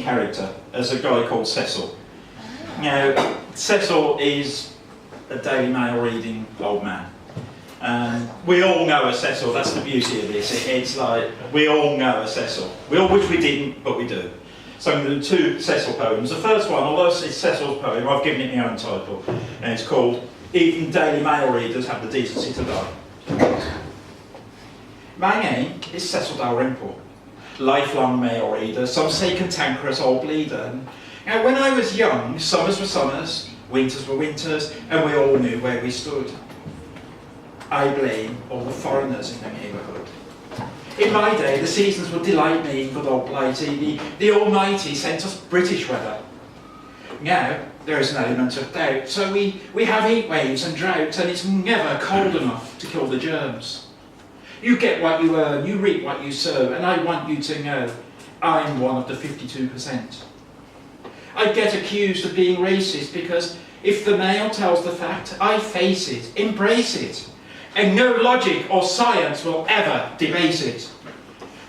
character as a guy called Cecil. Now, Cecil is a Daily Mail reading old man. We all know a Cecil, that's the beauty of this. It's like, we all know a Cecil. We all wish we didn't, but we do. So I'm going to do 2 Cecil poems. The first one, although it's Cecil's poem, I've given it my own title, and it's called Even Daily Mail Readers Have the Decency to Die. My name is Cecil Dalrymple, lifelong mail reader, some say cantankerous old bleeder. Now, when I was young, summers were summers, winters were winters, and we all knew where we stood. I blame all the foreigners in the neighbourhood. In my day, the seasons would delight me, good old Blighty. The Almighty sent us British weather. Now, there is an element of doubt, so we have heat waves and droughts, and it's never cold enough to kill the germs. You get what you earn, you reap what you sow, and I want you to know I'm one of the 52%. I get accused of being racist because if the Mail tells the fact, I face it, embrace it. And no logic or science will ever debase it.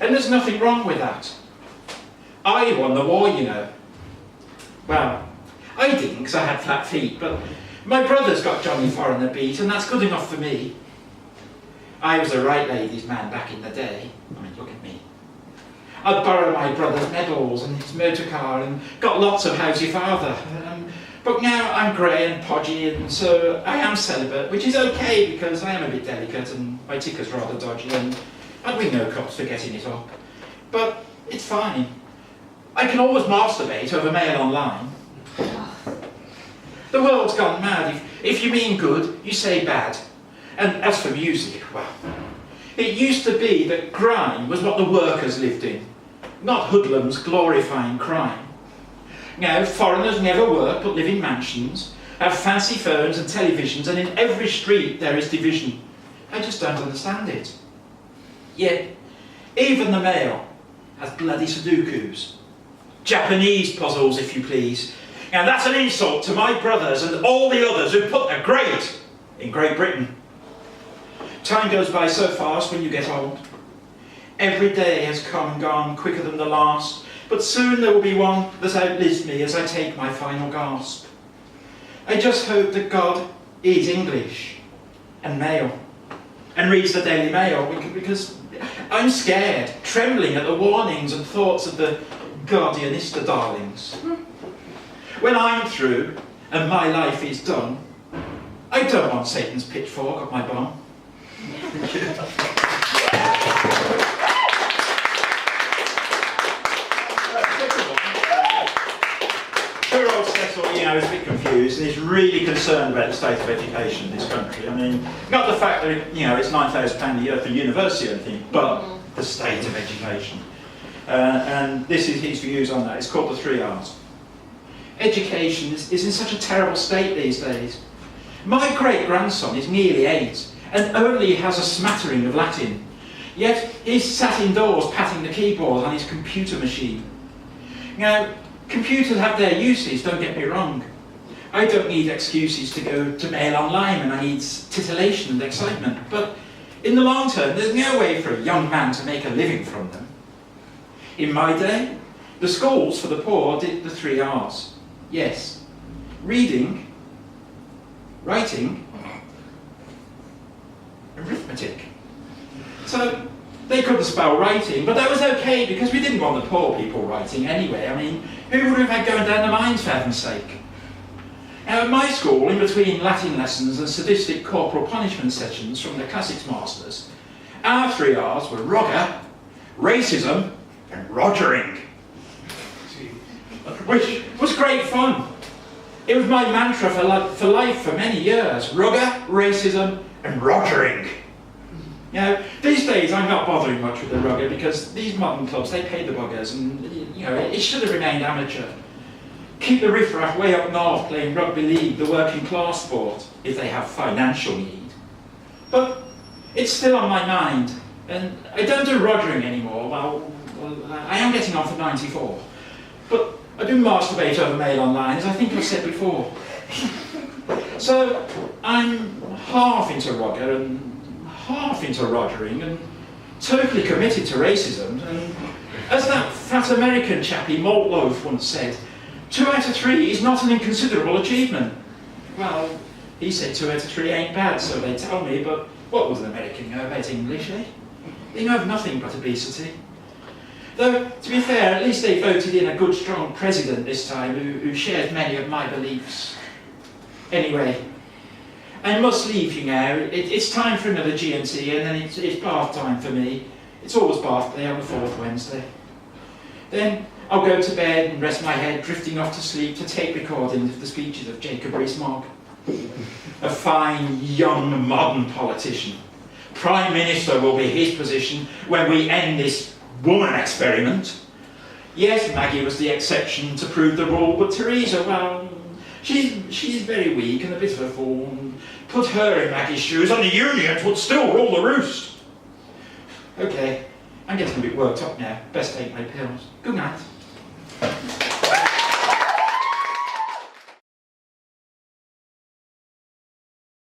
And there's nothing wrong with that. I won the war, you know. Well, I didn't because I had flat feet, but my brother's got Johnny Foreigner beat, and that's good enough for me. I was a right ladies' man back in the day. I mean, look at me. I'd borrow my brother's medals and his motor car and got lots of how's your father. But now I'm grey and podgy, and so I am celibate, which is okay because I am a bit delicate and my ticker's rather dodgy, and I'd win no cops for getting it up. But it's fine. I can always masturbate over mail online. The world's gone mad. If you mean good, you say bad. And as for music, well, it used to be that grime was what the workers lived in, not hoodlums glorifying crime. Now, foreigners never work but live in mansions, have fancy phones and televisions, and in every street there is division. I just don't understand it. Yet, even the Mail has bloody Sudokus. Japanese puzzles, if you please. Now that's an insult to my brothers and all the others who put the great in Great Britain. Time goes by so fast when you get old. Every day has come and gone quicker than the last, but soon there will be one that outlives me as I take my final gasp. I just hope that God is English and male and reads the Daily Mail, because I'm scared, trembling at the warnings and thoughts of the Guardianista darlings. When I'm through and my life is done, I don't want Satan's pitchfork up my bum. Poor old Cecil, you know, is a bit confused and is really concerned about the state of education in this country. I mean, not the fact that you know it's £9,000 a year for university or anything, but the state of education. And this is his views on that. It's called the 3 R's. Education is in such a terrible state these days. My great-grandson is nearly 8 and only has a smattering of Latin. Yet he's sat indoors patting the keyboard on his computer machine. Now, computers have their uses, don't get me wrong. I don't need excuses to go to mail online and I need titillation and excitement. But in the long term, there's no way for a young man to make a living from them. In my day, the schools for the poor did the 3 R's. Yes, reading, writing, arithmetic. So they couldn't spell writing, but that was okay because we didn't want the poor people writing anyway. I mean, who would have had going down the mines for heaven's sake? Now at my school, in between Latin lessons and sadistic corporal punishment sessions from the classics masters, our 3 R's were Rogger, racism, and Rogering, which was great fun. It was my mantra for life for many years. Rugger, racism, and Rogering. You know, these days I'm not bothering much with the rugger because these modern clubs, they pay the buggers and, you know, it should have remained amateur. Keep the riffraff way up north playing rugby league, the working class sport, if they have financial need. But it's still on my mind, and I don't do Rogering anymore. Well, I am getting on for 94. But I do masturbate over mail online, as I think I've said before. So I'm half into Rogger and half into Rogering, and totally committed to racism, and as that fat American chappie Maltloaf once said, 2 out of 3 is not an inconsiderable achievement. Well, he said 2 out of 3 ain't bad, so they tell me, but what would an American know about English, eh? They know of nothing but obesity. Though, to be fair, at least they voted in a good, strong president this time who shared many of my beliefs. Anyway, I must leave you now. It's time for another G&T, and then it's bath time for me. It's always bath day on the 4th Wednesday. Then I'll go to bed and rest my head, drifting off to sleep to tape recordings of the speeches of Jacob Rees-Mogg. A fine, young, modern politician. Prime Minister will be his position when we end this woman experiment. Yes, Maggie was the exception to prove the rule, but Theresa, well, she's very weak and a bit of a fool. Put her in Maggie's shoes and the unions would still rule the roost. Okay, I'm getting a bit worked up now. Best take my pills. Good night.